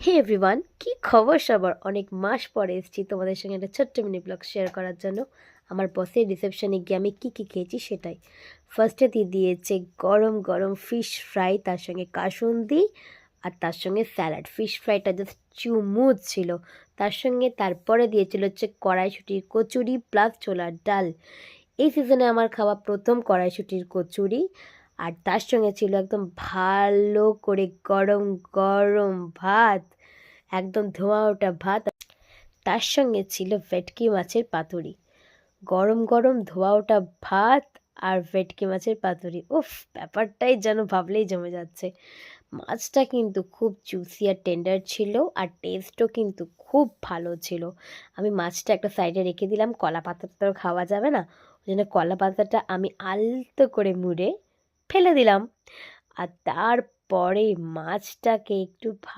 হে everyone, কি খবর সবার? অনেক মাস পরে এসেছি তোমাদের সঙ্গে একটা ছোট্ট মিনি ব্লগ শেয়ার করার জন্য। আমার বসের রিসেপশনে গিয়ে আমি কী খেয়েছি সেটাই। ফার্স্টে দিয়েছে গরম গরম ফিশ ফ্রাই, তার সঙ্গে কাসুন্দি আর তার সঙ্গে স্যালাড। ফিশ ফ্রাইটা জাস্ট চুমুচ ছিল। তার সঙ্গে তারপরে দিয়েছিল হচ্ছে কড়াইশুঁটির কচুরি প্লাস ছোলার ডাল। এই সিজনে আমার খাওয়া প্রথম কড়াইশুঁটির কচুরি। আর তার সঙ্গে ছিল একদম ভালো করে গরম গরম ভাত, একদম ধোঁয়া ওঠা ভাত। তার সঙ্গে ছিল ভেটকি মাছের পাতুরি। গরম গরম ধোঁয়া ওঠা ভাত আর ভেটকি মাছের পাতুরি, উফ, ব্যাপারটাই যেন ভাবলেই জমে যাচ্ছে। মাছটা কিন্তু খুব জুসি আর টেন্ডার ছিল, আর টেস্টও কিন্তু খুব ভালো ছিল। আমি মাছটা একটা সাইডে রেখে দিলাম, কলা পাতাটা তো খাওয়া যাবে না, ওই জন্য কলা পাতাটা আমি আলতো করে মুড়ে ফেলে দিলাম। আর তারপরে মাছটাকে একটু